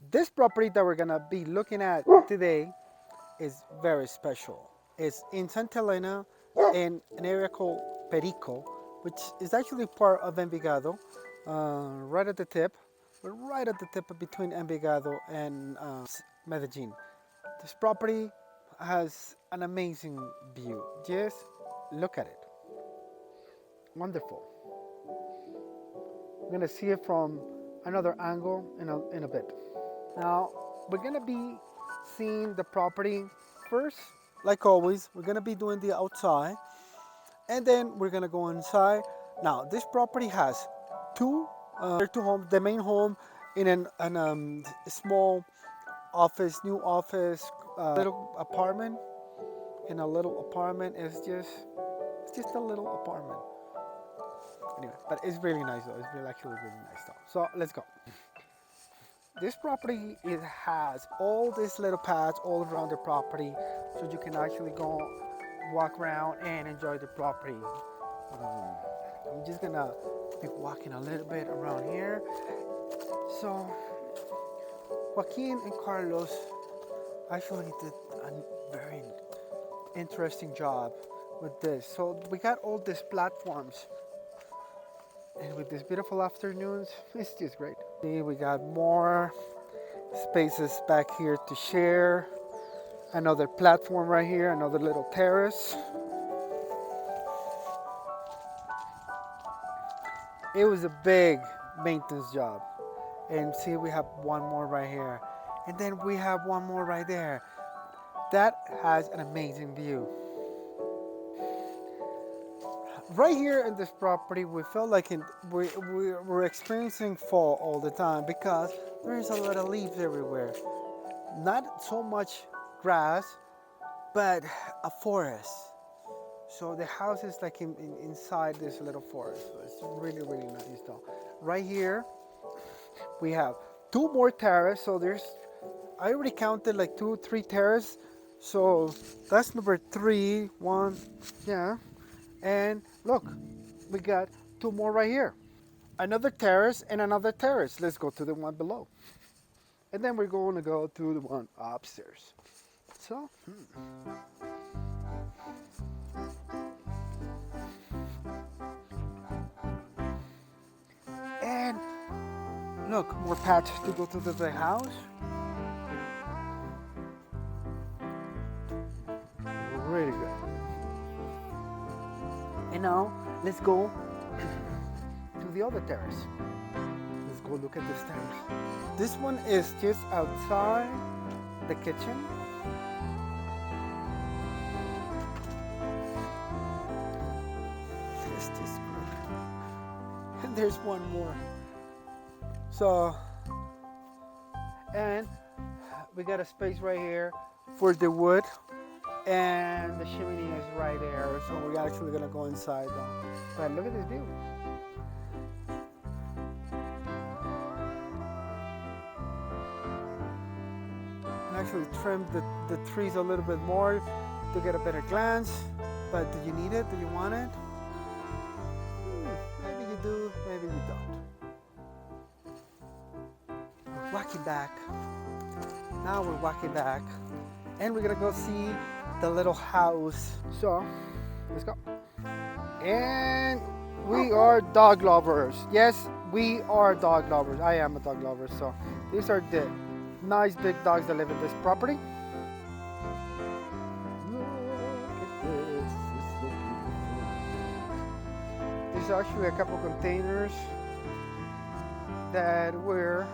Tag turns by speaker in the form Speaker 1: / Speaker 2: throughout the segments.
Speaker 1: This property that we're gonna be looking at today is very special. It's in Santa Elena in an area called Perico, which is actually part of Envigado, right at the tip. We're right at the tip between Envigado and Medellin. This property has an amazing view. Just look at it. Wonderful. We're gonna see it from another angle in a bit. Now, we're gonna be seeing the property first, like always. We're gonna be doing the outside, and then we're gonna go inside. Now, this property has two homes. The main home in an small office, new office, little apartment. In a little apartment, it's just a little apartment. Anyway, but it's really nice though. It's really actually really nice though. So let's go. This property, it has all these little paths all around the property, so you can actually go walk around and enjoy the property. I'm just gonna be walking a little bit around here. So Joaquin and Carlos actually did a very interesting job with this. So we got all these platforms, and with these beautiful afternoons, it's just great. See, we got more spaces back here to share. Another platform right here, another little terrace. It was a big maintenance job. And see, we have one more right here. And then we have one more right there. That has an amazing view. Right here in this property, we felt like we're experiencing fall all the time because there's a lot of leaves everywhere. Not so much grass, but a forest. So the house is like inside this little forest. So it's really, really nice though. Right here, we have two more terraces. So I already counted like 3 terraces. So that's number 3, 1, yeah. And look, we got 2 more right here. Another terrace and another terrace. Let's go to the one below. And then we're going to go to the one upstairs. So, and look, more paths to go to the house. Really good. And now, let's go to the other terrace. Let's go look at this terrace. This one is just outside the kitchen. It's just good. And there's one more. So, and we got a space right here for the wood, and the chimney is right there. So we're actually gonna go inside though. But look at this view. I actually trimmed the trees a little bit more to get a better glance. But do you need it? Do you want it? Maybe you do, maybe you don't. We're walking back. Now we're walking back. And we're gonna go see the little house. So, let's go. And we are dog lovers. Yes, we are dog lovers. I am a dog lover. So, these are the nice big dogs that live in this property. Look at this. It's so beautiful. There's actually a couple containers that were,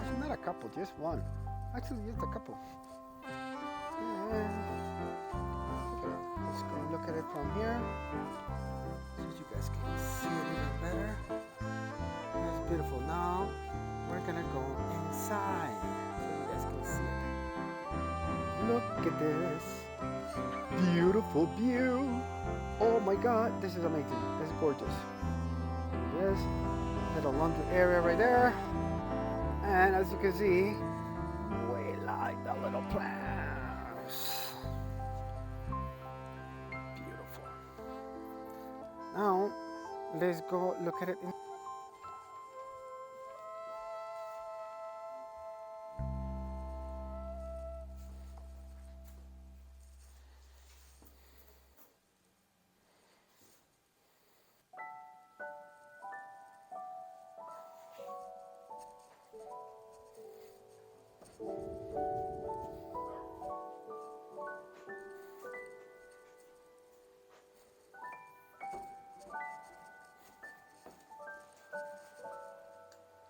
Speaker 1: actually not a couple, just one. Actually, just a couple. And let's go and look at it from here so you guys can see it even better. It's beautiful. Now we're gonna go inside so you guys can see it. Look at this beautiful view. Oh my God, this is amazing. This is gorgeous. There's a little laundry area right there, and as you can see, we like the little plants. Beautiful. Now, let's go look at it.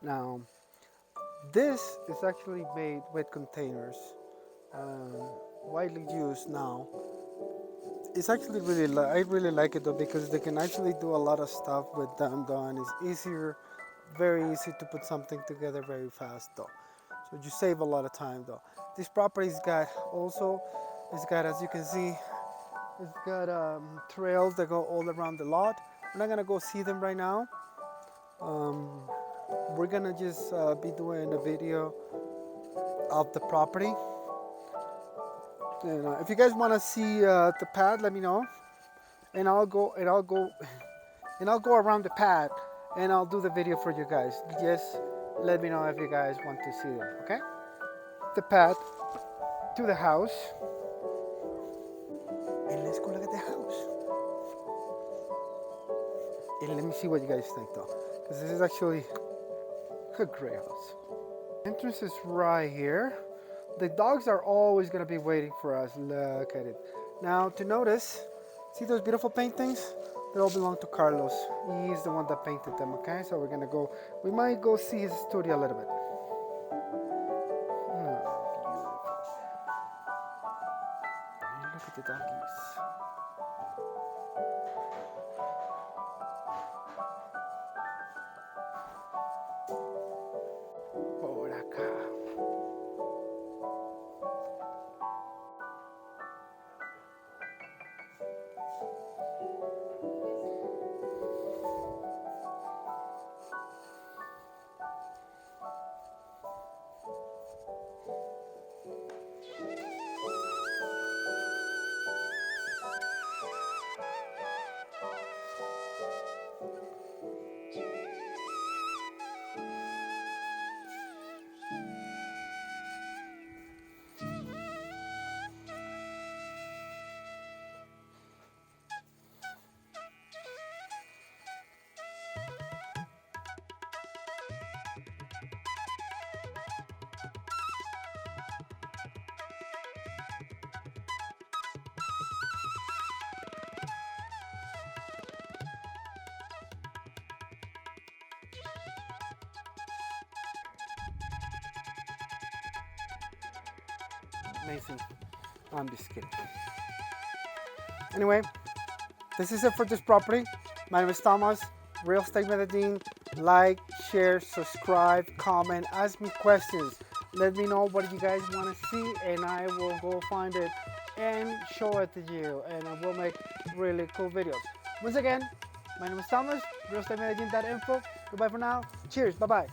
Speaker 1: Now, this is actually made with containers, widely used now. It's actually I really like it though because they can actually do a lot of stuff with them though, and it's easier, very easy to put something together very fast though. So you save a lot of time though. This property's got also, it's got, as you can see, it's got trails that go all around the lot. We're not gonna go see them right now. Um, we're gonna just be doing a video of the property. And if you guys want to see the pad, let me know, and I'll go around the pad, and I'll do the video for you guys. Just let me know if you guys want to see them. Okay? The pad to the house, and let's go look at the house. And let me see what you guys think though, because this is actually a great house. Entrance is right here. The dogs are always going to be waiting for us. Look at it. Now, to notice, see those beautiful paintings? They all belong to Carlos. He's the one that painted them, okay? So we're going to go, we might go see his studio a little bit. Oh, beautiful. And look at the doggies. Por acá. Amazing. I'm just kidding. Anyway, this is it for this property. My name is Thomas, Real Estate Medellin. Like, share, subscribe, comment, ask me questions. Let me know what you guys want to see, and I will go find it and show it to you. And I will make really cool videos. Once again, my name is Thomas, realestatemedellin.info. Goodbye for now. Cheers. Bye-bye.